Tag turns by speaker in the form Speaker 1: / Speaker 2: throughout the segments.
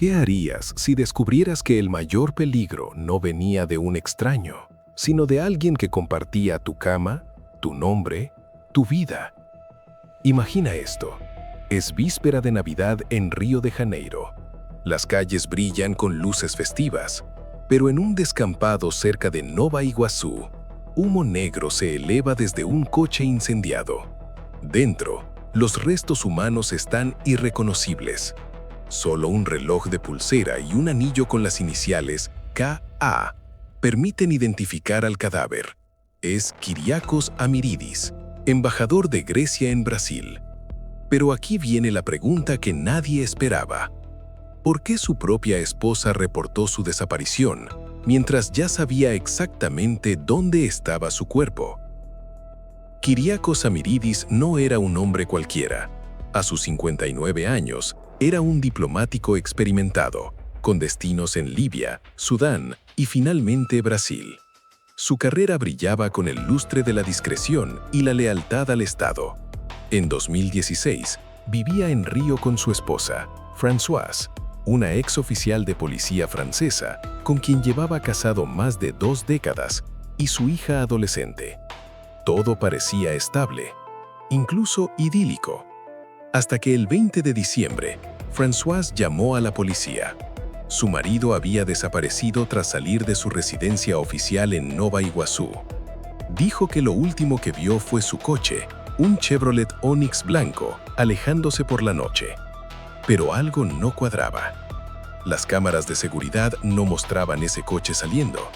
Speaker 1: ¿Qué harías si descubrieras que el mayor peligro no venía de un extraño, sino de alguien que compartía tu cama, tu nombre, tu vida? Imagina esto. Es víspera de Navidad en Río de Janeiro. Las calles brillan con luces festivas, pero en un descampado cerca de Nova Iguazú, humo negro se eleva desde un coche incendiado. Dentro, los restos humanos están irreconocibles. Solo un reloj de pulsera y un anillo con las iniciales K.A. permiten identificar al cadáver. Es Kyriakos Amiridis, embajador de Grecia en Brasil. Pero aquí viene la pregunta que nadie esperaba. ¿Por qué su propia esposa reportó su desaparición, mientras ya sabía exactamente dónde estaba su cuerpo? Kyriakos Amiridis no era un hombre cualquiera. A sus 59 años, era un diplomático experimentado, con destinos en Libia, Sudán y finalmente Brasil. Su carrera brillaba con el lustre de la discreción y la lealtad al Estado. En 2016, vivía en Río con su esposa, Françoise, una ex oficial de policía francesa con quien llevaba casado más de 2 décadas, y su hija adolescente. Todo parecía estable, incluso idílico. Hasta que el 20 de diciembre, Françoise llamó a la policía. Su marido había desaparecido tras salir de su residencia oficial en Nova Iguazú. Dijo que lo último que vio fue su coche, un Chevrolet Onix blanco, alejándose por la noche. Pero algo no cuadraba. Las cámaras de seguridad no mostraban ese coche saliendo,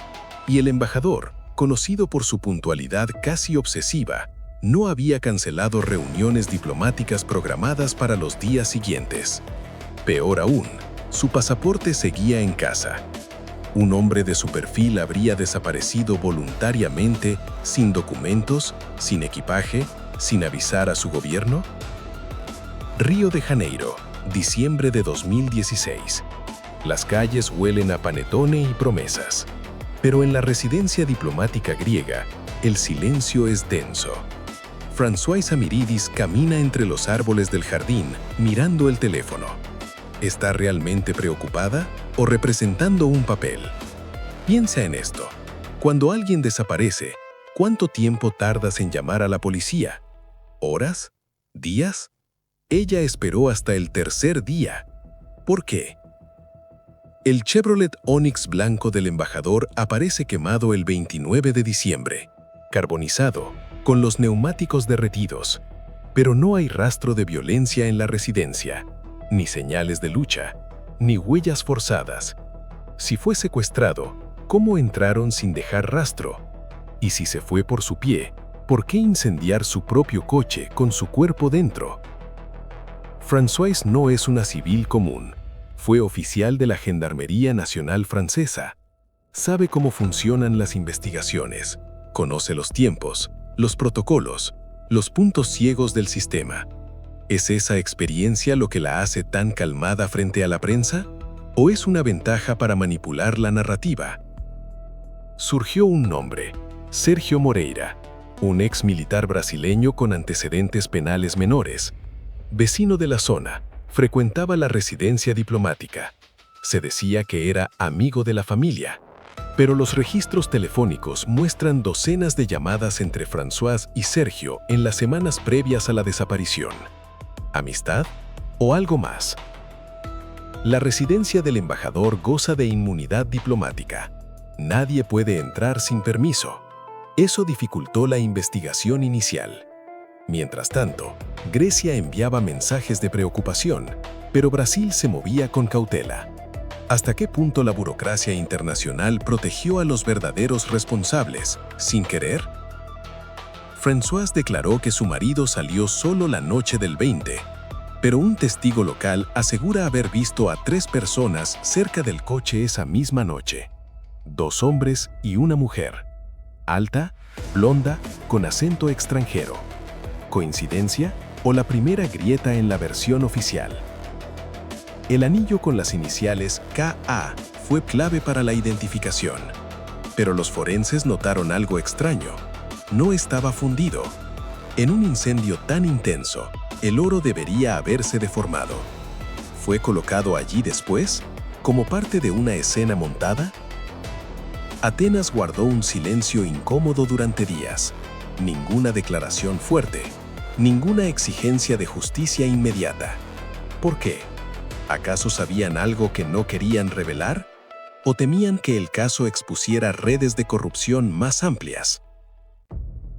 Speaker 1: y el embajador, conocido por su puntualidad casi obsesiva, no había cancelado reuniones diplomáticas programadas para los días siguientes. Peor aún, su pasaporte seguía en casa. ¿Un hombre de su perfil habría desaparecido voluntariamente, sin documentos, sin equipaje, sin avisar a su gobierno? Río de Janeiro, diciembre de 2016. Las calles huelen a panetone y promesas. Pero en la residencia diplomática griega, el silencio es denso. Françoise Amiridis camina entre los árboles del jardín, mirando el teléfono. ¿Está realmente preocupada o representando un papel? Piensa en esto. Cuando alguien desaparece, ¿cuánto tiempo tardas en llamar a la policía? ¿Horas? ¿Días? Ella esperó hasta el tercer día. ¿Por qué? El Chevrolet Onix blanco del embajador aparece quemado el 29 de diciembre, carbonizado, con los neumáticos derretidos. Pero no hay rastro de violencia en la residencia, ni señales de lucha, ni huellas forzadas. Si fue secuestrado, ¿cómo entraron sin dejar rastro? Y si se fue por su pie, ¿por qué incendiar su propio coche con su cuerpo dentro? Françoise no es una civil común. Fue oficial de la Gendarmería Nacional Francesa. Sabe cómo funcionan las investigaciones. Conoce los tiempos, los protocolos, los puntos ciegos del sistema. ¿Es esa experiencia lo que la hace tan calmada frente a la prensa? ¿O es una ventaja para manipular la narrativa? Surgió un nombre, Sergio Moreira, un ex militar brasileño con antecedentes penales menores. Vecino de la zona, frecuentaba la residencia diplomática. Se decía que era amigo de la familia. Pero los registros telefónicos muestran docenas de llamadas entre Françoise y Sergio en las semanas previas a la desaparición. ¿Amistad o algo más? La residencia del embajador goza de inmunidad diplomática. Nadie puede entrar sin permiso. Eso dificultó la investigación inicial. Mientras tanto, Grecia enviaba mensajes de preocupación, pero Brasil se movía con cautela. ¿Hasta qué punto la burocracia internacional protegió a los verdaderos responsables, sin querer? Françoise declaró que su marido salió solo la noche del 20, pero un testigo local asegura haber visto a 3 personas cerca del coche esa misma noche. 2 hombres y una mujer. Alta, blonda, con acento extranjero. ¿Coincidencia o la primera grieta en la versión oficial? El anillo con las iniciales K.A. fue clave para la identificación. Pero los forenses notaron algo extraño. No estaba fundido. En un incendio tan intenso, el oro debería haberse deformado. fue colocado allí después, como parte de una escena montada? Atenas guardó un silencio incómodo durante días. Ninguna declaración fuerte, ninguna exigencia de justicia inmediata. ¿Por qué? ¿Acaso sabían algo que no querían revelar? ¿O temían que el caso expusiera redes de corrupción más amplias?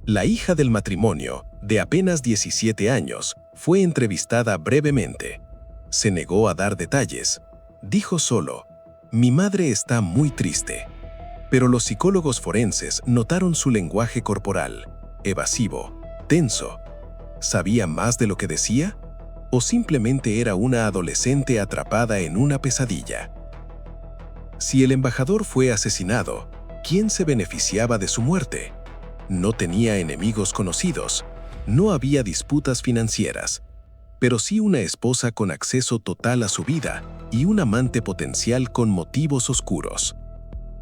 Speaker 1: La hija del matrimonio, de apenas 17 años, fue entrevistada brevemente. Se negó a dar detalles. Dijo solo: «Mi madre está muy triste». Pero los psicólogos forenses notaron su lenguaje corporal, evasivo, tenso. ¿Sabía más de lo que decía? ¿O simplemente era una adolescente atrapada en una pesadilla? Si el embajador fue asesinado, ¿quién se beneficiaba de su muerte? No tenía enemigos conocidos, no había disputas financieras, pero sí una esposa con acceso total a su vida y un amante potencial con motivos oscuros.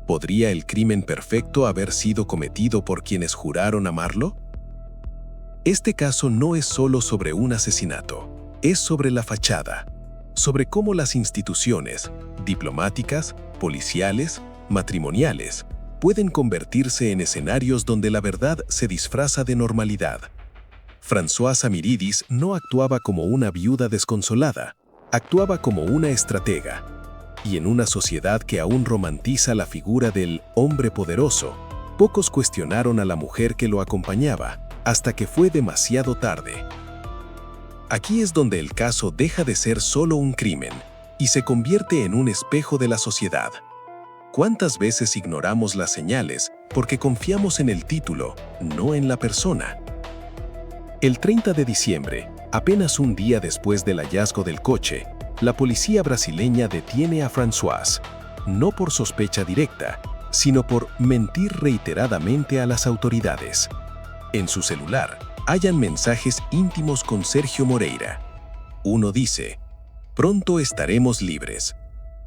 Speaker 1: ¿Podría el crimen perfecto haber sido cometido por quienes juraron amarlo? Este caso no es solo sobre un asesinato, es sobre la fachada, sobre cómo las instituciones diplomáticas, policiales, matrimoniales, pueden convertirse en escenarios donde la verdad se disfraza de normalidad. Françoise Samiridis no actuaba como una viuda desconsolada, actuaba como una estratega. Y en una sociedad que aún romantiza la figura del hombre poderoso, pocos cuestionaron a la mujer que lo acompañaba, hasta que fue demasiado tarde. Aquí es donde el caso deja de ser solo un crimen y se convierte en un espejo de la sociedad. ¿Cuántas veces ignoramos las señales porque confiamos en el título, no en la persona? El 30 de diciembre, apenas un día después del hallazgo del coche, la policía brasileña detiene a Françoise, no por sospecha directa, sino por mentir reiteradamente a las autoridades. En su celular, hallan mensajes íntimos con Sergio Moreira. Uno dice: «Pronto estaremos libres»,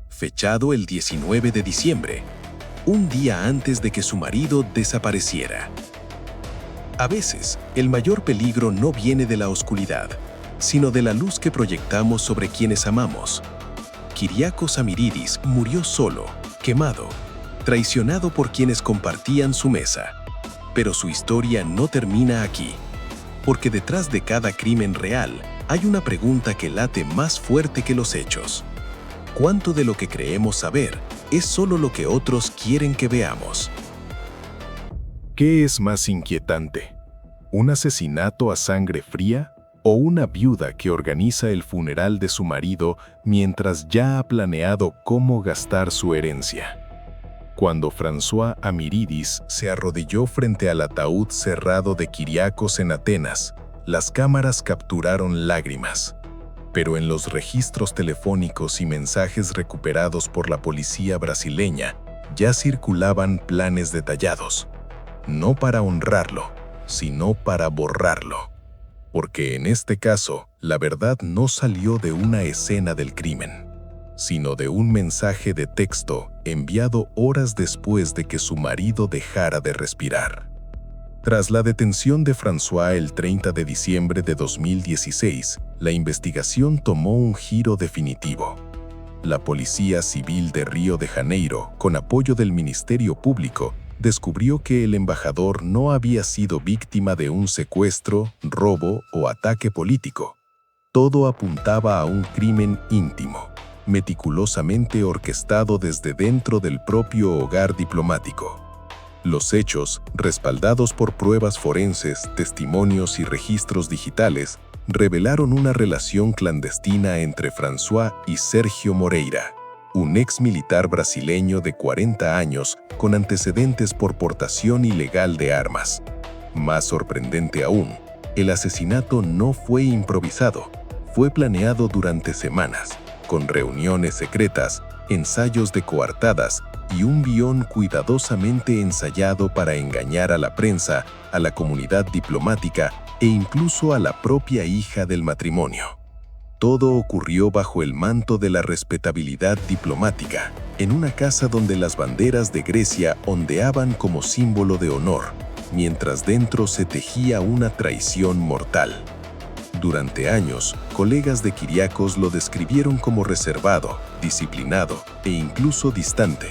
Speaker 1: fechado el 19 de diciembre, un día antes de que su marido desapareciera. A veces, el mayor peligro no viene de la oscuridad, sino de la luz que proyectamos sobre quienes amamos. Kyriakos Samiridis murió solo, quemado, traicionado por quienes compartían su mesa. Pero su historia no termina aquí, porque detrás de cada crimen real hay una pregunta que late más fuerte que los hechos. ¿Cuánto de lo que creemos saber es solo lo que otros quieren que veamos?
Speaker 2: ¿Qué es más inquietante? ¿Un asesinato a sangre fría o una viuda que organiza el funeral de su marido mientras ya ha planeado cómo gastar su herencia? Cuando Françoise Samiridis se arrodilló frente al ataúd cerrado de Kyriakos en Atenas, las cámaras capturaron lágrimas. Pero en los registros telefónicos y mensajes recuperados por la policía brasileña ya circulaban planes detallados, no para honrarlo, sino para borrarlo. Porque en este caso, la verdad no salió de una escena del crimen, sino de un mensaje de texto enviado horas después de que su marido dejara de respirar. Tras la detención de Françoise el 30 de diciembre de 2016, la investigación tomó un giro definitivo. La Policía Civil de Río de Janeiro, con apoyo del Ministerio Público, descubrió que el embajador no había sido víctima de un secuestro, robo o ataque político. Todo apuntaba a un crimen íntimo, meticulosamente orquestado desde dentro del propio hogar diplomático. Los hechos, respaldados por pruebas forenses, testimonios y registros digitales, revelaron una relación clandestina entre Françoise y Sergio Moreira, un ex militar brasileño de 40 años con antecedentes por portación ilegal de armas. Más sorprendente aún, el asesinato no fue improvisado, fue planeado durante semanas, con reuniones secretas, ensayos de coartadas y un guión cuidadosamente ensayado para engañar a la prensa, a la comunidad diplomática e incluso a la propia hija del matrimonio. Todo ocurrió bajo el manto de la respetabilidad diplomática, en una casa donde las banderas de Grecia ondeaban como símbolo de honor, mientras dentro se tejía una traición mortal. Durante años, colegas de Kiriakos lo describieron como reservado, disciplinado e incluso distante,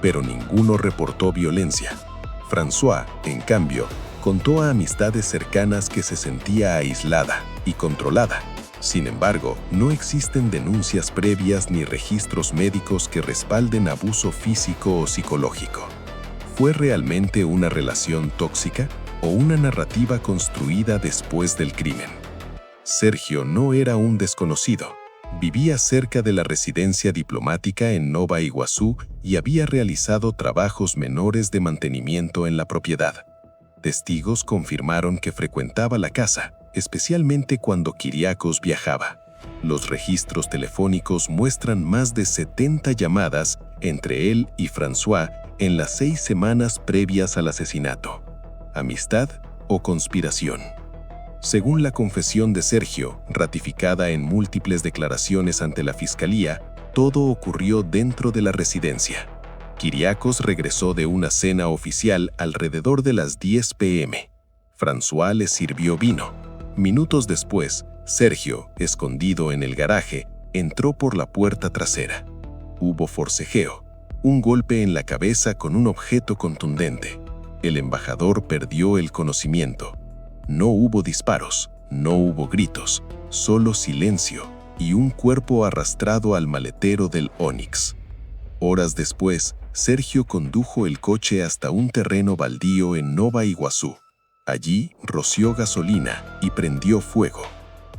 Speaker 2: pero ninguno reportó violencia. François, en cambio, contó a amistades cercanas que se sentía aislada y controlada. Sin embargo, no existen denuncias previas ni registros médicos que respalden abuso físico o psicológico. ¿Fue realmente una relación tóxica o una narrativa construida después del crimen? Sergio no era un desconocido. Vivía cerca de la residencia diplomática en Nova Iguazú y había realizado trabajos menores de mantenimiento en la propiedad. Testigos confirmaron que frecuentaba la casa, especialmente cuando Kiriakos viajaba. Los registros telefónicos muestran más de 70 llamadas entre él y François en las 6 semanas previas al asesinato. ¿Amistad o conspiración? Según la confesión de Sergio, ratificada en múltiples declaraciones ante la fiscalía, todo ocurrió dentro de la residencia. Kiriakos regresó de una cena oficial alrededor de las 10 p.m. François le sirvió vino. Minutos después, Sergio, escondido en el garaje, entró por la puerta trasera. Hubo forcejeo, un golpe en la cabeza con un objeto contundente. El embajador perdió el conocimiento. No hubo disparos, no hubo gritos, solo silencio y un cuerpo arrastrado al maletero del Onix. Horas después, Sergio condujo el coche hasta un terreno baldío en Nova Iguazú. Allí roció gasolina y prendió fuego.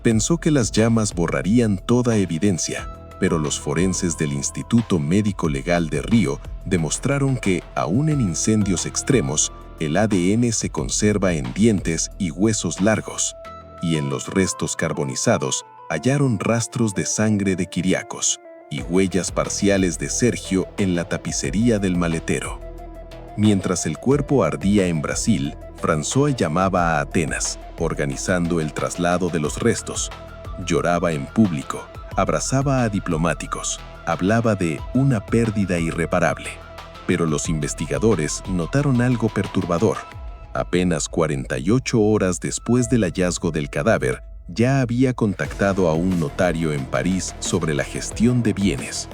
Speaker 2: Pensó que las llamas borrarían toda evidencia, pero los forenses del Instituto Médico Legal de Río demostraron que, aún en incendios extremos, el ADN se conserva en dientes y huesos largos, y en los restos carbonizados hallaron rastros de sangre de Kiriakos y huellas parciales de Sergio en la tapicería del maletero. Mientras el cuerpo ardía en Brasil, François llamaba a Atenas, organizando el traslado de los restos. Lloraba en público, abrazaba a diplomáticos, hablaba de una pérdida irreparable. Pero los investigadores notaron algo perturbador. Apenas 48 horas después del hallazgo del cadáver, ya había contactado a un notario en París sobre la gestión de bienes.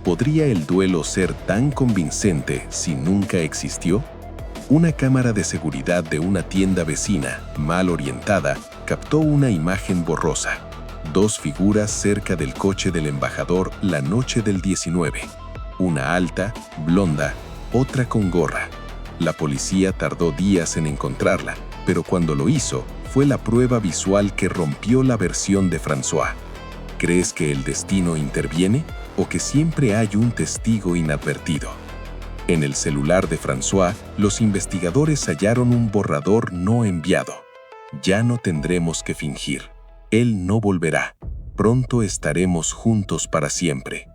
Speaker 2: ¿Podría el duelo ser tan convincente si nunca existió? Una cámara de seguridad de una tienda vecina, mal orientada, captó una imagen borrosa. 2 figuras cerca del coche del embajador la noche del 19. Una alta, blonda, otra con gorra. La policía tardó días en encontrarla, pero cuando lo hizo, fue la prueba visual que rompió la versión de François. ¿Crees que el destino interviene o que siempre hay un testigo inadvertido? En el celular de François, los investigadores hallaron un borrador no enviado. Ya no tendremos que fingir. Él no volverá. Pronto estaremos juntos para siempre.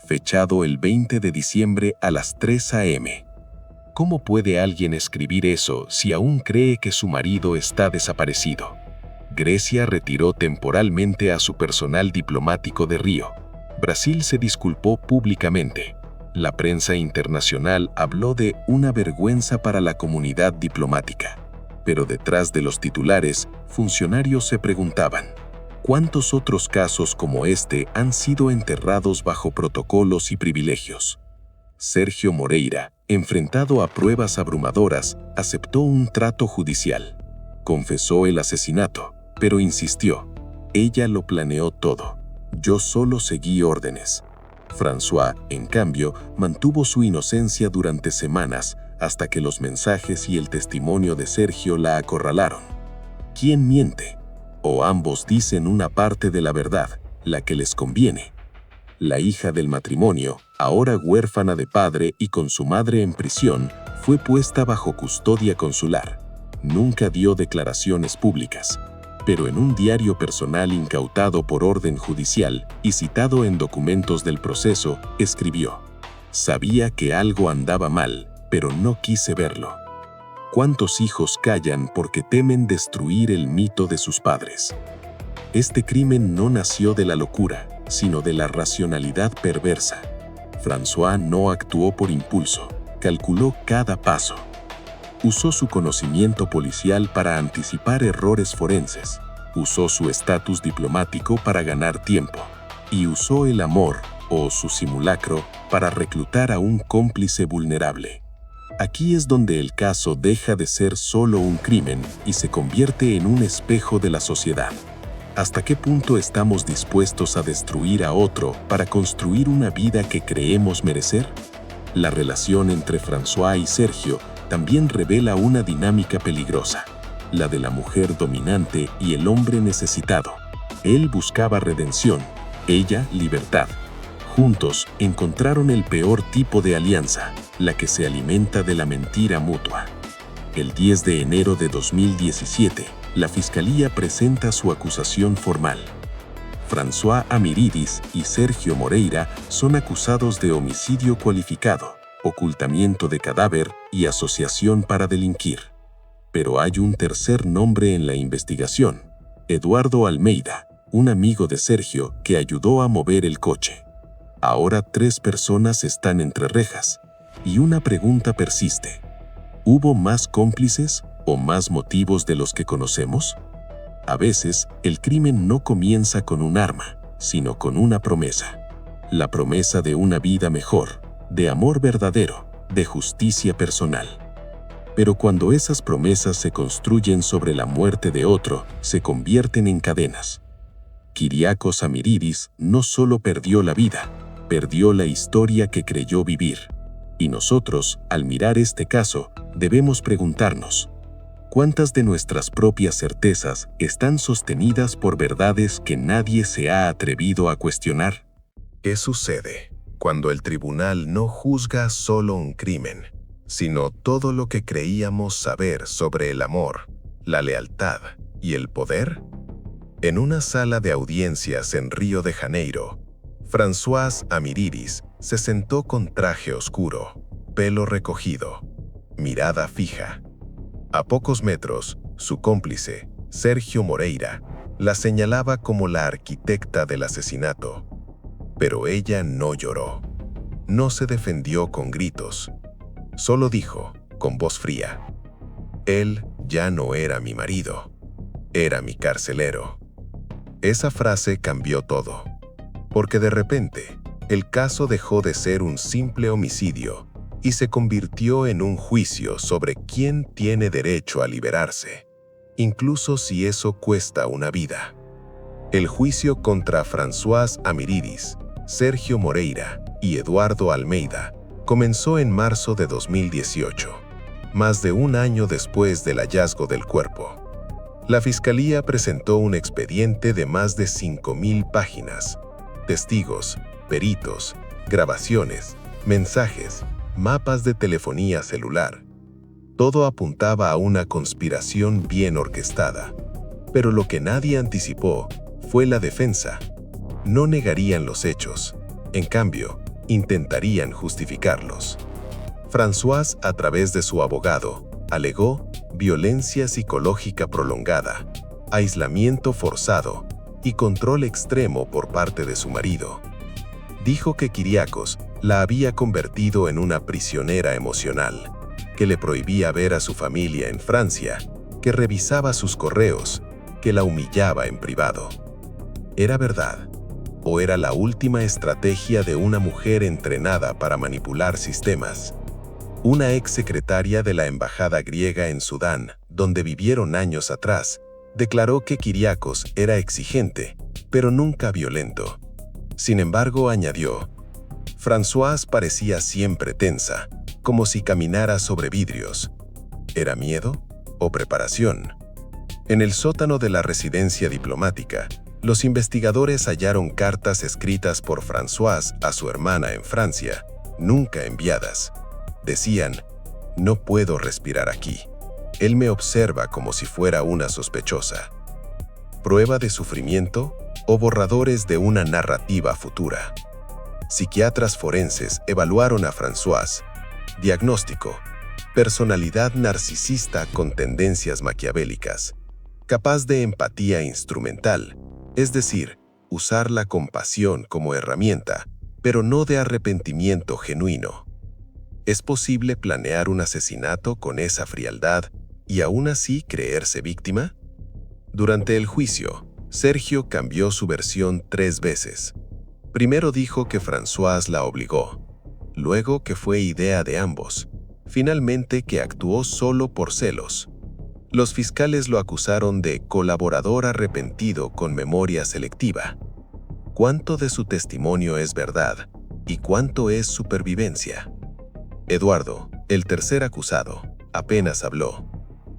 Speaker 2: Fechado el 20 de diciembre a las 3 a.m. ¿Cómo puede alguien escribir eso si aún cree que su marido está desaparecido? Grecia retiró temporalmente a su personal diplomático de Río. Brasil se disculpó públicamente. La prensa internacional habló de una vergüenza para la comunidad diplomática. Pero detrás de los titulares, funcionarios se preguntaban: ¿cuántos otros casos como este han sido enterrados bajo protocolos y privilegios? Sergio Moreira, enfrentado a pruebas abrumadoras, aceptó un trato judicial. Confesó el asesinato, pero insistió: ella lo planeó todo. Yo solo seguí órdenes. François, en cambio, mantuvo su inocencia durante semanas hasta que los mensajes y el testimonio de Sergio la acorralaron. ¿Quién miente? O ambos dicen una parte de la verdad, la que les conviene. La hija del matrimonio, ahora huérfana de padre y con su madre en prisión, fue puesta bajo custodia consular. Nunca dio declaraciones públicas, pero en un diario personal incautado por orden judicial y citado en documentos del proceso, escribió: «Sabía que algo andaba mal, pero no quise verlo». ¿Cuántos hijos callan porque temen destruir el mito de sus padres? Este crimen no nació de la locura, sino de la racionalidad perversa. François no actuó por impulso, calculó cada paso. Usó su conocimiento policial para anticipar errores forenses.
Speaker 3: Usó su estatus diplomático para ganar tiempo y usó el amor, o su simulacro, para reclutar a un cómplice vulnerable. Aquí es donde el caso deja de ser solo un crimen y se convierte en un espejo de la sociedad. ¿Hasta qué punto estamos dispuestos a destruir a otro para construir una vida que creemos merecer? La relación entre François y Sergio también revela una dinámica peligrosa, la de la mujer dominante y el hombre necesitado. Él buscaba redención, ella libertad. Juntos encontraron el peor tipo de alianza, la que se alimenta de la mentira mutua. El 10 de enero de 2017, la Fiscalía presenta su acusación formal. François Amiridis y Sergio Moreira son acusados de homicidio cualificado, ocultamiento de cadáver y asociación para delinquir. Pero hay un tercer nombre en la investigación: Eduardo Almeida, un amigo de Sergio que ayudó a mover el coche. Ahora 3 personas están entre rejas, y una pregunta persiste: ¿hubo más cómplices o más motivos de los que conocemos? A veces, el crimen no comienza con un arma, sino con una promesa. La promesa de una vida mejor, de amor verdadero, de justicia personal. Pero cuando esas promesas se construyen sobre la muerte de otro, se convierten en cadenas. Kyriakos Amiridis no solo perdió la vida, perdió la historia que creyó vivir. Y nosotros, al mirar este caso, debemos preguntarnos: ¿cuántas de nuestras propias certezas están sostenidas por verdades que nadie se ha atrevido a cuestionar?
Speaker 2: ¿Qué sucede cuando el tribunal no juzga solo un crimen, sino todo lo que creíamos saber sobre el amor, la lealtad y el poder? En una sala de audiencias en Río de Janeiro, François Amiridis se sentó con traje oscuro, pelo recogido, mirada fija. A pocos metros, su cómplice, Sergio Moreira, la señalaba como la arquitecta del asesinato. Pero ella no lloró. No se defendió con gritos. Solo dijo, con voz fría: «Él ya no era mi marido, era mi carcelero». Esa frase cambió todo, porque de repente, el caso dejó de ser un simple homicidio y se convirtió en un juicio sobre quién tiene derecho a liberarse, incluso si eso cuesta una vida. El juicio contra François Amiridis, Sergio Moreira y Eduardo Almeida comenzó en marzo de 2018, más de un año después del hallazgo del cuerpo. La Fiscalía presentó un expediente de más de 5.000 páginas, testigos, peritos, grabaciones, mensajes, mapas de telefonía celular. Todo apuntaba a una conspiración bien orquestada. Pero lo que nadie anticipó fue la defensa. No negarían los hechos, en cambio, intentarían justificarlos. François, a través de su abogado, alegó violencia psicológica prolongada, aislamiento forzado y control extremo por parte de su marido. Dijo que Kyriakos la había convertido en una prisionera emocional, que le prohibía ver a su familia en Francia, que revisaba sus correos, que la humillaba en privado. ¿Era verdad? ¿O era la última estrategia de una mujer entrenada para manipular sistemas? Una exsecretaria de la embajada griega en Sudán, donde vivieron años atrás, declaró que Kyriakos era exigente, pero nunca violento. Sin embargo, añadió, François parecía siempre tensa, como si caminara sobre vidrios. ¿Era miedo o preparación? En el sótano de la residencia diplomática, los investigadores hallaron cartas escritas por François a su hermana en Francia, nunca enviadas. Decían, no puedo respirar aquí. Él me observa como si fuera una sospechosa. ¿Prueba de sufrimiento o borradores de una narrativa futura? Psiquiatras forenses evaluaron a François. Diagnóstico: personalidad narcisista con tendencias maquiavélicas, capaz de empatía instrumental, es decir, usar la compasión como herramienta, pero no de arrepentimiento genuino. ¿Es posible planear un asesinato con esa frialdad y aún así creerse víctima?
Speaker 1: Durante el juicio, Sergio cambió su versión 3 veces. Primero dijo que Françoise la obligó, luego que fue idea de ambos, finalmente que actuó solo por celos. Los fiscales lo acusaron de colaborador arrepentido con memoria selectiva. ¿Cuánto de su testimonio es verdad y cuánto es supervivencia? Eduardo, el tercer acusado, apenas habló.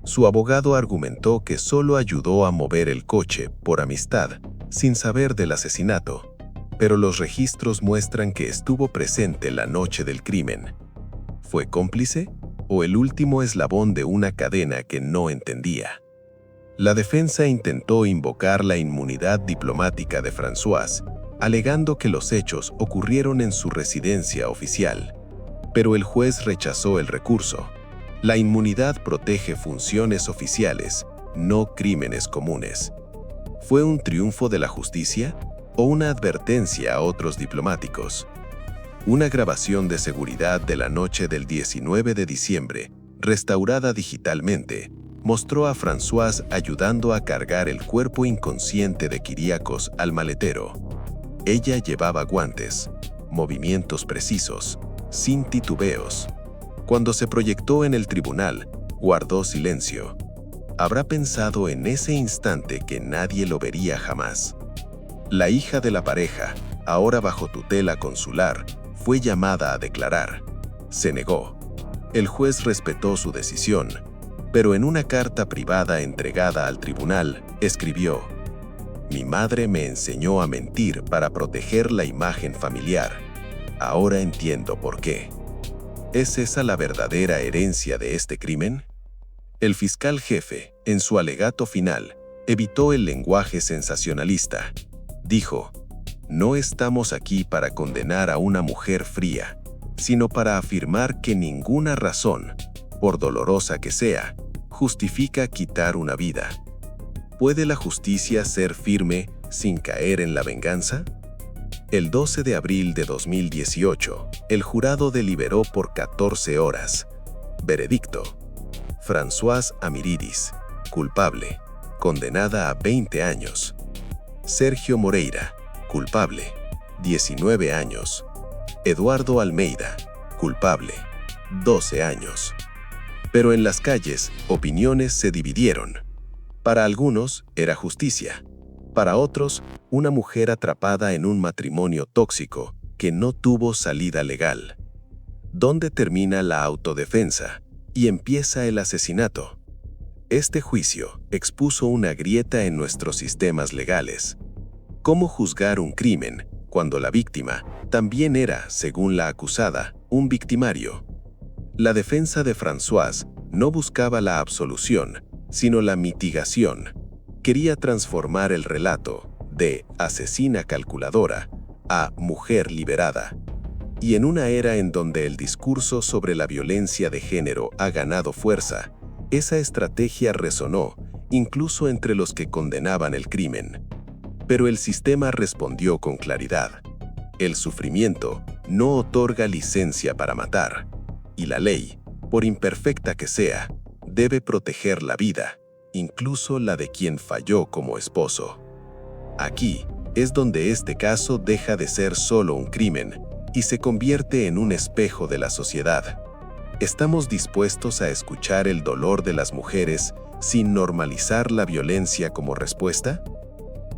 Speaker 1: Su abogado argumentó que solo ayudó a mover el coche por amistad, sin saber del asesinato, pero los registros muestran que estuvo presente la noche del crimen. ¿Fue cómplice o el último eslabón de una cadena que no entendía? La defensa intentó invocar la inmunidad diplomática de Françoise, alegando que los hechos ocurrieron en su residencia oficial, pero el juez rechazó el recurso. La inmunidad protege funciones oficiales, no crímenes comunes. ¿Fue un triunfo de la justicia o una advertencia a otros diplomáticos? Una grabación de seguridad de la noche del 19 de diciembre, restaurada digitalmente, mostró a Françoise ayudando a cargar el cuerpo inconsciente de Kyriakos al maletero. Ella llevaba guantes, movimientos precisos, sin titubeos. Cuando se proyectó en el tribunal, guardó silencio. Habrá pensado en ese instante que nadie lo vería jamás. La hija de la pareja, ahora bajo tutela consular, fue llamada a declarar. Se negó. El juez respetó su decisión, pero en una carta privada entregada al tribunal, escribió: «Mi madre me enseñó a mentir para proteger la imagen familiar. Ahora entiendo por qué». ¿Es esa la verdadera herencia de este crimen? El fiscal jefe, en su alegato final, evitó el lenguaje sensacionalista. Dijo: «No estamos aquí para condenar a una mujer fría, sino para afirmar que ninguna razón, por dolorosa que sea, justifica quitar una vida». ¿Puede la justicia ser firme sin caer en la venganza? El 12 de abril de 2018, el jurado deliberó por 14 horas. Veredicto: Françoise Amiridis, culpable, condenada a 20 años. Sergio Moreira, culpable, 19 años. Eduardo Almeida, culpable, 12 años. Pero en las calles, opiniones se dividieron. Para algunos, era justicia. Para otros, una mujer atrapada en un matrimonio tóxico que no tuvo salida legal. ¿Dónde termina la autodefensa y empieza el asesinato? Este juicio expuso una grieta en nuestros sistemas legales. ¿Cómo juzgar un crimen cuando la víctima también era, según la acusada, un victimario? La defensa de Françoise no buscaba la absolución, sino la mitigación. Quería transformar el relato de asesina calculadora a mujer liberada. Y en una era en donde el discurso sobre la violencia de género ha ganado fuerza, esa estrategia resonó incluso entre los que condenaban el crimen. Pero el sistema respondió con claridad. El sufrimiento no otorga licencia para matar, y la ley, por imperfecta que sea, debe proteger la vida, incluso la de quien falló como esposo. Aquí es donde este caso deja de ser solo un crimen y se convierte en un espejo de la sociedad. ¿Estamos dispuestos a escuchar el dolor de las mujeres sin normalizar la violencia como respuesta?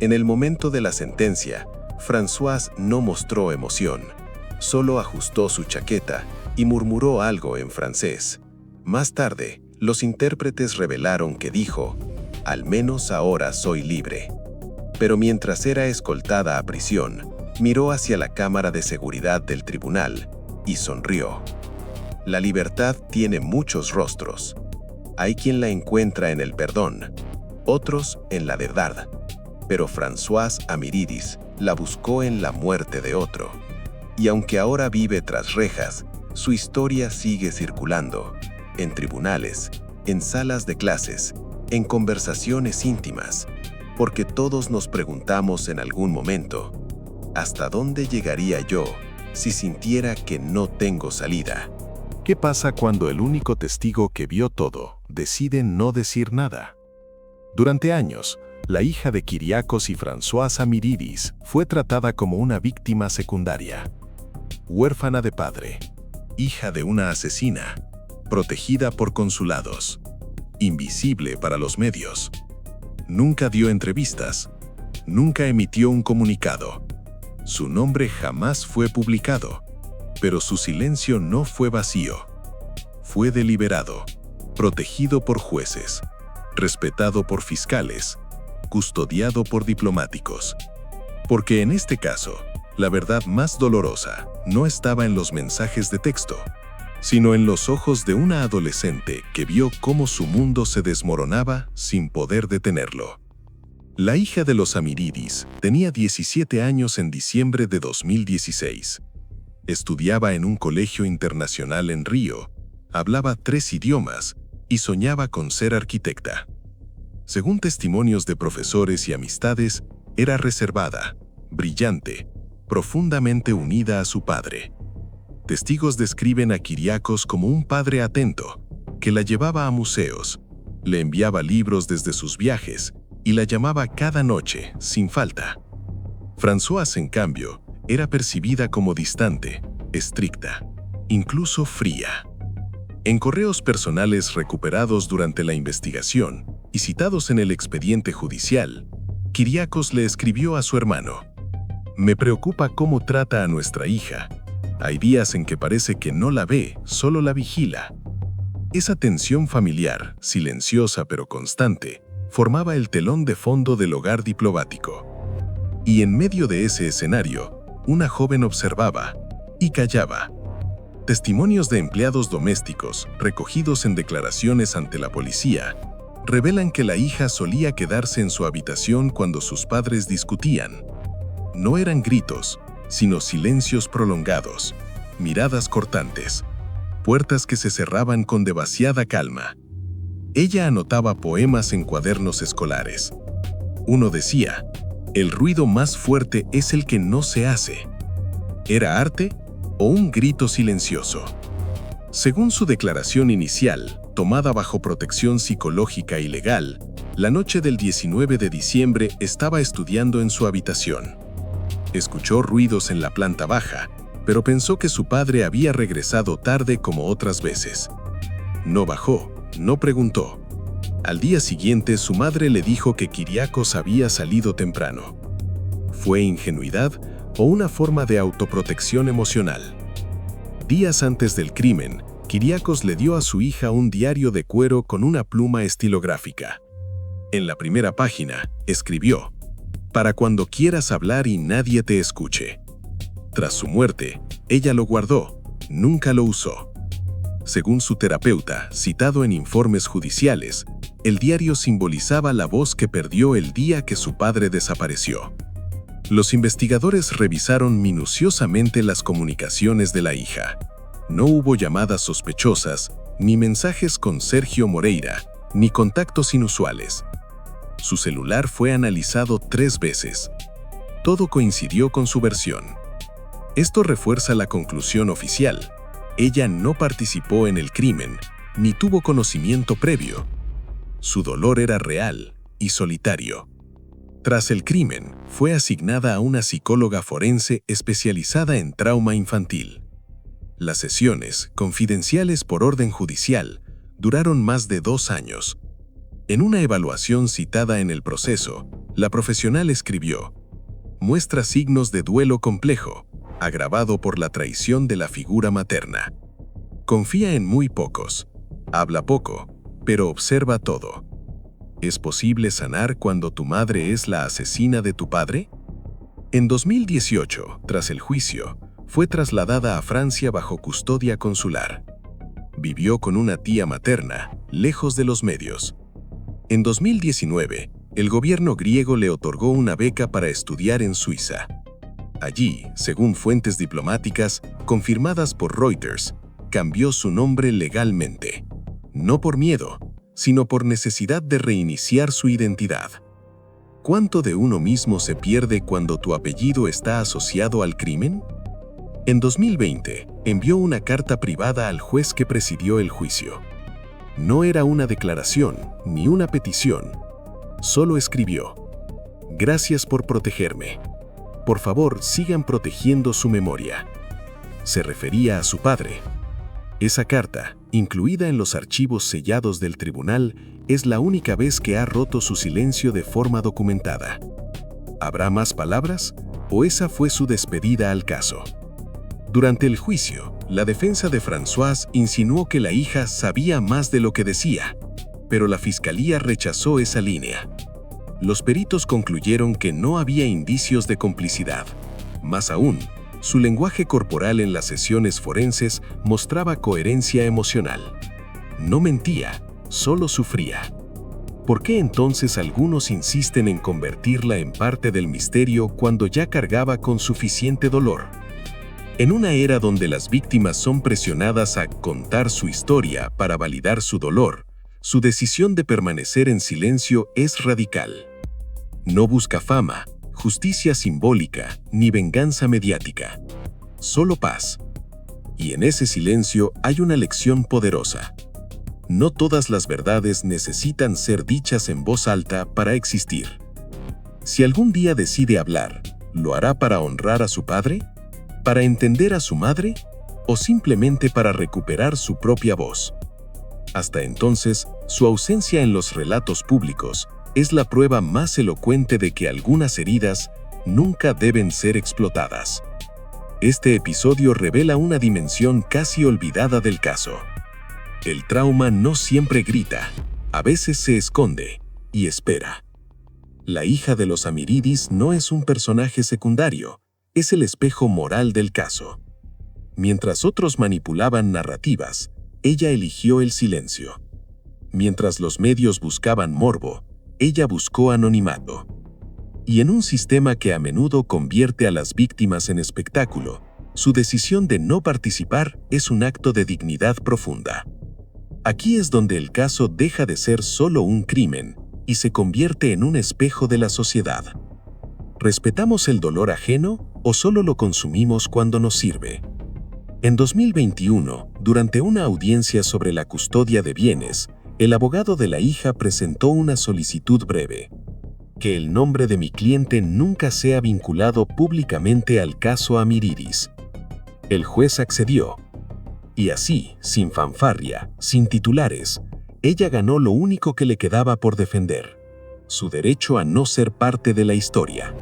Speaker 1: En el momento de la sentencia, Françoise no mostró emoción, solo ajustó su chaqueta y murmuró algo en francés. Más tarde, los intérpretes revelaron que dijo: «Al menos ahora soy libre». Pero mientras era escoltada a prisión, miró hacia la cámara de seguridad del tribunal y sonrió. La libertad tiene muchos rostros. Hay quien la encuentra en el perdón, otros en la verdad. Pero Françoise Amiridis la buscó en la muerte de otro. Y aunque ahora vive tras rejas, su historia sigue circulando, en tribunales, en salas de clases, en conversaciones íntimas, porque todos nos preguntamos en algún momento: ¿hasta dónde llegaría yo si sintiera que no tengo salida?
Speaker 2: ¿Qué pasa cuando el único testigo que vio todo decide no decir nada? Durante años, La hija de Kyriakos y Françoise Amiridis fue tratada como una víctima secundaria. Huérfana de padre, hija de una asesina, protegida por consulados, invisible para los medios. Nunca dio entrevistas, nunca emitió un comunicado. Su nombre jamás fue publicado, pero su silencio no fue vacío. Fue deliberado, protegido por jueces, respetado por fiscales, custodiado por diplomáticos. Porque en este caso, la verdad más dolorosa no estaba en los mensajes de texto, sino en los ojos de una adolescente que vio cómo su mundo se desmoronaba sin poder detenerlo. La hija de los Amiridis tenía 17 años en diciembre de 2016. Estudiaba en un colegio internacional en Río, hablaba 3 idiomas y soñaba con ser arquitecta. Según testimonios de profesores y amistades, era reservada, brillante, profundamente unida a su padre. Testigos describen a Kyriakos como un padre atento, que la llevaba a museos, le enviaba libros desde sus viajes y la llamaba cada noche, sin falta. Françoise, en cambio, era percibida como distante, estricta, incluso fría. En correos personales recuperados durante la investigación y citados en el expediente judicial, Kyriakos le escribió a su hermano: «Me preocupa cómo trata a nuestra hija. Hay días en que parece que no la ve, solo la vigila». Esa tensión familiar, silenciosa pero constante, formaba el telón de fondo del hogar diplomático. Y en medio de ese escenario, una joven observaba y callaba. Testimonios de empleados domésticos, recogidos en declaraciones ante la policía, revelan que la hija solía quedarse en su habitación cuando sus padres discutían. No eran gritos, sino silencios prolongados, miradas cortantes, puertas que se cerraban con demasiada calma. Ella anotaba poemas en cuadernos escolares. Uno decía: «El ruido más fuerte es el que no se hace». ¿Era arte o un grito silencioso? Según su declaración inicial, tomada bajo protección psicológica y legal, la noche del 19 de diciembre estaba estudiando en su habitación. Escuchó ruidos en la planta baja, pero pensó que su padre había regresado tarde como otras veces. No bajó, no preguntó. Al día siguiente, su madre le dijo que Kyriakos había salido temprano. ¿Fue ingenuidad o una forma de autoprotección emocional? Días antes del crimen, Kyriakos le dio a su hija un diario de cuero con una pluma estilográfica. En la primera página, escribió: «Para cuando quieras hablar y nadie te escuche». Tras su muerte, ella lo guardó, nunca lo usó. Según su terapeuta, citado en informes judiciales, el diario simbolizaba la voz que perdió el día que su padre desapareció. Los investigadores revisaron minuciosamente las comunicaciones de la hija. No hubo llamadas sospechosas, ni mensajes con Sergio Moreira, ni contactos inusuales. Su celular fue analizado 3 veces. Todo coincidió con su versión. Esto refuerza la conclusión oficial. Ella no participó en el crimen, ni tuvo conocimiento previo. Su dolor era real y solitario. Tras el crimen, fue asignada a una psicóloga forense especializada en trauma infantil. Las sesiones, confidenciales por orden judicial, duraron más de 2 años. En una evaluación citada en el proceso, la profesional escribió: «Muestra signos de duelo complejo, agravado por la traición de la figura materna. Confía en muy pocos, habla poco, pero observa todo. ¿Es posible sanar cuando tu madre es la asesina de tu padre?». En 2018, tras el juicio, fue trasladada a Francia bajo custodia consular. Vivió con una tía materna, lejos de los medios. En 2019, el gobierno griego le otorgó una beca para estudiar en Suiza. Allí, según fuentes diplomáticas confirmadas por Reuters, cambió su nombre legalmente. No por miedo, sino por necesidad de reiniciar su identidad. ¿Cuánto de uno mismo se pierde cuando tu apellido está asociado al crimen? En 2020, envió una carta privada al juez que presidió el juicio. No era una declaración ni una petición,
Speaker 3: Solo escribió: «Gracias por protegerme. Por favor, sigan protegiendo su memoria». Se refería a su padre. Esa carta, incluida en los archivos sellados del tribunal, es la única vez que ha roto su silencio de forma documentada. ¿Habrá más palabras? ¿O esa fue su despedida al caso? Durante el juicio, la defensa de Françoise insinuó que la hija sabía más de lo que decía, pero la fiscalía rechazó esa línea. Los peritos concluyeron que no había indicios de complicidad. Más aún, su lenguaje corporal en las sesiones forenses mostraba coherencia emocional. No mentía, solo sufría. ¿Por qué entonces algunos insisten en convertirla en parte del misterio cuando ya cargaba con suficiente dolor? En una era donde las víctimas son presionadas a contar su historia para validar su dolor, su decisión de permanecer en silencio es radical. No busca fama, justicia simbólica, ni venganza mediática. Solo paz. Y en ese silencio hay una lección poderosa. No todas las verdades necesitan ser dichas en voz alta para existir. Si algún día decide hablar, ¿lo hará para honrar a su padre? ¿Para entender a su madre? ¿O simplemente para recuperar su propia voz? Hasta entonces, su ausencia en los relatos públicos es la prueba más elocuente de que algunas heridas nunca deben ser explotadas. Este episodio revela una dimensión casi olvidada del caso. El trauma no siempre grita, a veces se esconde y espera. La hija de los Amiridis no es un personaje secundario, es el espejo moral del caso. Mientras otros manipulaban narrativas, ella eligió el silencio. Mientras los medios buscaban morbo, ella buscó anonimato. Y en un sistema que a menudo convierte a las víctimas en espectáculo, su decisión de no participar es un acto de dignidad profunda. Aquí es donde el caso deja de ser solo un crimen y se convierte en un espejo de la sociedad. ¿Respetamos el dolor ajeno o solo lo consumimos cuando nos sirve? En 2021, durante una audiencia sobre la custodia de bienes, el abogado de la hija presentó una solicitud breve: que el nombre de mi cliente nunca sea vinculado públicamente al caso Amiridis. El juez accedió. Y así, sin fanfarria, sin titulares, ella ganó lo único que le quedaba por defender: su derecho a no ser parte de la historia.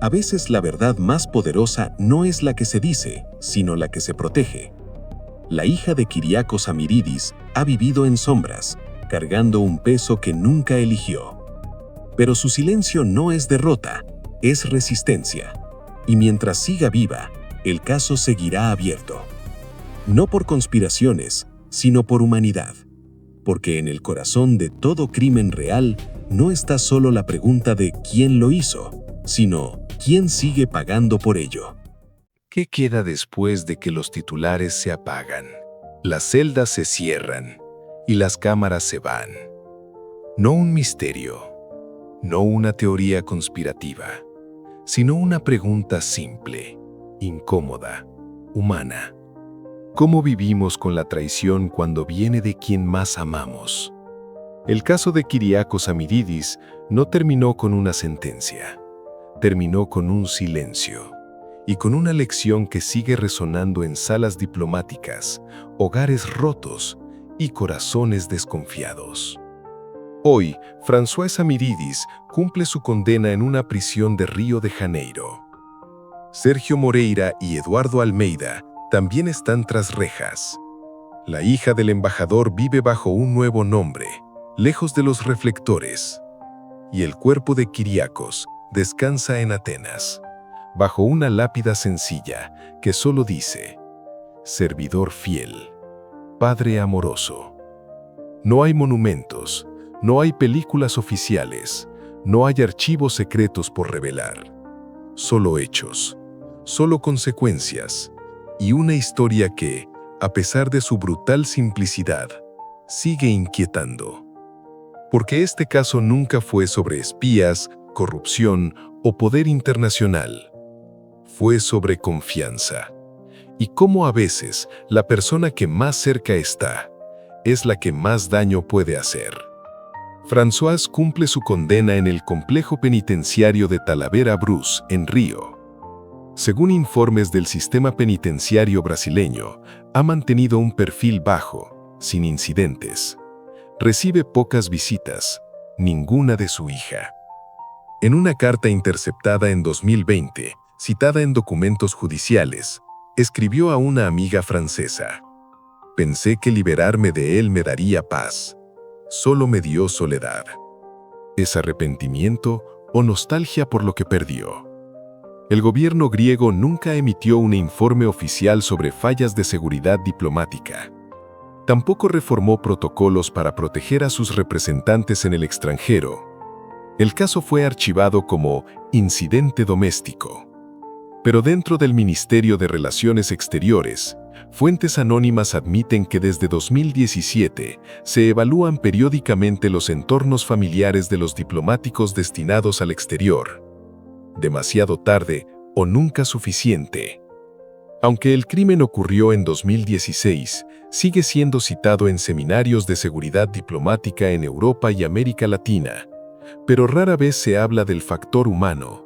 Speaker 3: A veces la verdad más poderosa no es la que se dice, sino la que se protege. La hija de Kyriakos Amiridis ha vivido en sombras, cargando un peso que nunca eligió. Pero su silencio no es derrota, es resistencia. Y mientras siga viva, el caso seguirá abierto. No por conspiraciones, sino por humanidad. Porque en el corazón de todo crimen real no está solo la pregunta de quién lo hizo, sino quién sigue pagando por ello.
Speaker 2: ¿Qué queda después de que los titulares se apagan? Las celdas se cierran y las cámaras se van. No un misterio, no una teoría conspirativa, sino una pregunta simple, incómoda, humana. ¿Cómo vivimos con la traición cuando viene de quien más amamos? El caso de Kyriakos Amiridis no terminó con una sentencia. Terminó con un silencio y con una lección que sigue resonando en salas diplomáticas, hogares rotos y corazones desconfiados. Hoy, Françoise Amiridis cumple su condena en una prisión de Río de Janeiro. Sergio Moreira y Eduardo Almeida también están tras rejas. La hija del embajador vive bajo un nuevo nombre, lejos de los reflectores. Y el cuerpo de Kyriakos descansa en Atenas, bajo una lápida sencilla que solo dice: servidor fiel, padre amoroso. No hay monumentos, no hay películas oficiales, no hay archivos secretos por revelar. Solo hechos, solo consecuencias y una historia que, a pesar de su brutal simplicidad, sigue inquietando. Porque este caso nunca fue sobre espías, corrupción o poder internacional. Fue sobre confianza. Y cómo a veces la persona que más cerca está es la que más daño puede hacer. François cumple su condena en el complejo penitenciario de Talavera Bruce, en Río. Según informes del sistema penitenciario brasileño, ha mantenido un perfil bajo, sin incidentes. Recibe pocas visitas, ninguna de su hija. En una carta interceptada en 2020, citada en documentos judiciales, escribió a una amiga francesa: «Pensé que liberarme de él me daría paz. Solo me dio soledad». ¿Es arrepentimiento o nostalgia por lo que perdió? El gobierno griego nunca emitió un informe oficial sobre fallas de seguridad diplomática. Tampoco reformó protocolos para proteger a sus representantes en el extranjero. El caso fue archivado como incidente doméstico. Pero dentro del Ministerio de Relaciones Exteriores, fuentes anónimas admiten que desde 2017 se evalúan periódicamente los entornos familiares de los diplomáticos destinados al exterior. Demasiado tarde o nunca suficiente. Aunque el crimen ocurrió en 2016, sigue siendo citado en seminarios de seguridad diplomática en Europa y América Latina, pero rara vez se habla del factor humano.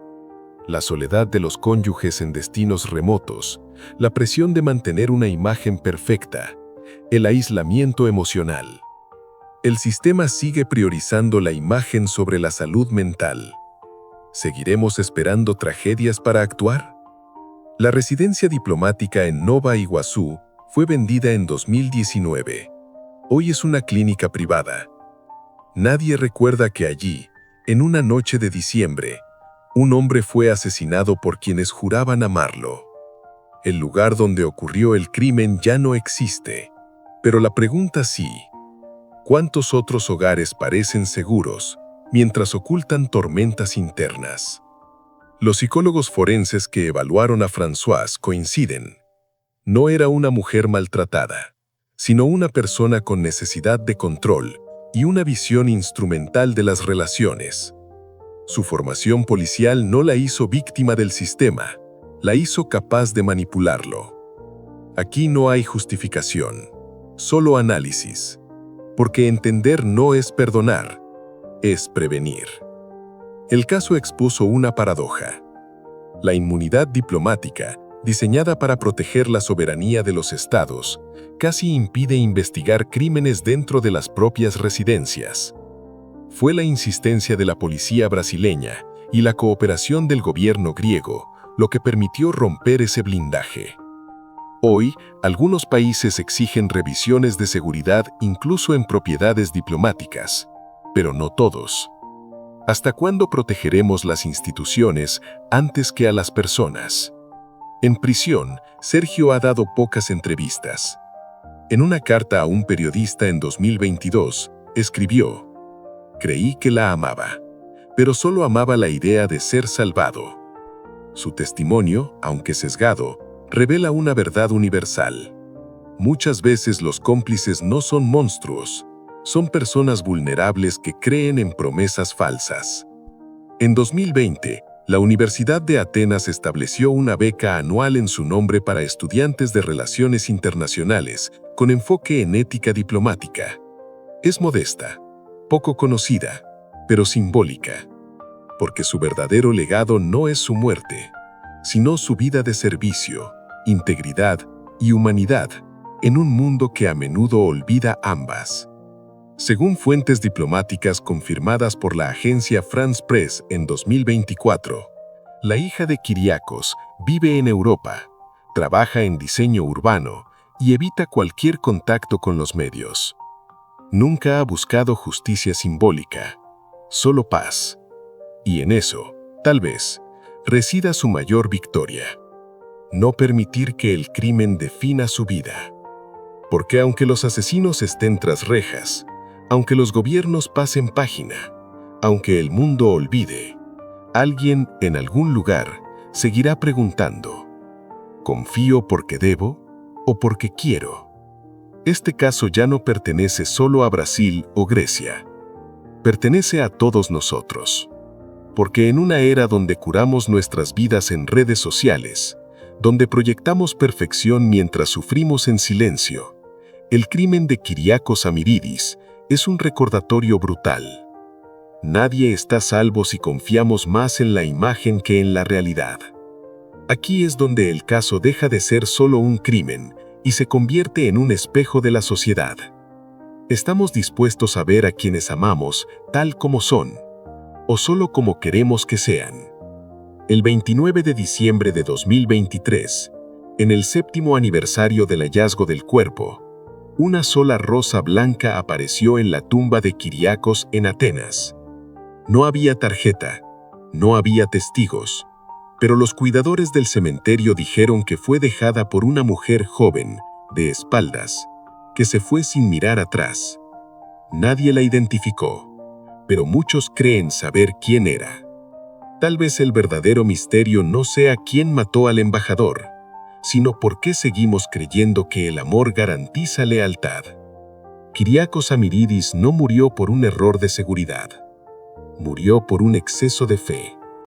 Speaker 2: La soledad de los cónyuges en destinos remotos, la presión de mantener una imagen perfecta, el aislamiento emocional. El sistema sigue priorizando la imagen sobre la salud mental. ¿Seguiremos esperando tragedias para actuar? La residencia diplomática en Nova Iguazú fue vendida en 2019. Hoy es una clínica privada. Nadie recuerda que allí, en una noche de diciembre, un hombre fue asesinado por quienes juraban amarlo. El lugar donde ocurrió el crimen ya no existe, pero la pregunta sí: ¿cuántos otros hogares parecen seguros mientras ocultan tormentas internas? Los psicólogos forenses que evaluaron a François coinciden. No era una mujer maltratada, sino una persona con necesidad de control y una visión instrumental de las relaciones. Su formación policial no la hizo víctima del sistema, la hizo capaz de manipularlo. Aquí no hay justificación, solo análisis, porque entender no es perdonar, es prevenir. El caso expuso una paradoja. La inmunidad diplomática, diseñada para proteger la soberanía de los estados, casi impide investigar crímenes dentro de las propias residencias. Fue la insistencia de la policía brasileña y la cooperación del gobierno griego lo que permitió romper ese blindaje. Hoy, algunos países exigen revisiones de seguridad incluso en propiedades diplomáticas, pero no todos. ¿Hasta cuándo protegeremos las instituciones antes que a las personas? En prisión, Sergio ha dado pocas entrevistas. En una carta a un periodista en 2022, escribió: «Creí que la amaba, pero solo amaba la idea de ser salvado». Su testimonio, aunque sesgado, revela una verdad universal. Muchas veces los cómplices no son monstruos, son personas vulnerables que creen en promesas falsas. En 2020, la Universidad de Atenas estableció una beca anual en su nombre para estudiantes de relaciones internacionales, con enfoque en ética diplomática. Es modesta, poco conocida, pero simbólica, porque su verdadero legado no es su muerte, sino su vida de servicio, integridad y humanidad, en un mundo que a menudo olvida ambas. Según fuentes diplomáticas confirmadas por la agencia France Press en 2024, la hija de Kyriakos vive en Europa, trabaja en diseño urbano y evita cualquier contacto con los medios. Nunca ha buscado justicia simbólica, solo paz. Y en eso, tal vez, resida su mayor victoria. No permitir que el crimen defina su vida. Porque aunque los asesinos estén tras rejas, aunque los gobiernos pasen página, aunque el mundo olvide, alguien en algún lugar seguirá preguntando: ¿confío porque debo o porque quiero? Este caso ya no pertenece solo a Brasil o Grecia. Pertenece a todos nosotros. Porque en una era donde curamos nuestras vidas en redes sociales, donde proyectamos perfección mientras sufrimos en silencio, el crimen de Kyriakos Amiridis es un recordatorio brutal.
Speaker 3: Nadie está a salvo si confiamos más en la imagen que en la realidad. Aquí es donde el caso deja de ser solo un crimen y se convierte en un espejo de la sociedad. ¿Estamos dispuestos a ver a quienes amamos tal como son, o solo como queremos que sean? El 29 de diciembre de 2023, en el 7º aniversario del hallazgo del cuerpo, una sola rosa blanca apareció en la tumba de Kiriakos en Atenas. No había tarjeta, no había testigos, pero los cuidadores del cementerio dijeron que fue dejada por una mujer joven, de espaldas, que se fue sin mirar atrás. Nadie la identificó, pero muchos creen saber quién era. Tal vez el verdadero misterio no sea quién mató al embajador, sino por qué seguimos creyendo que el amor garantiza lealtad. Kiriakos Amiridis no murió por un error de seguridad. Murió por un exceso de fe.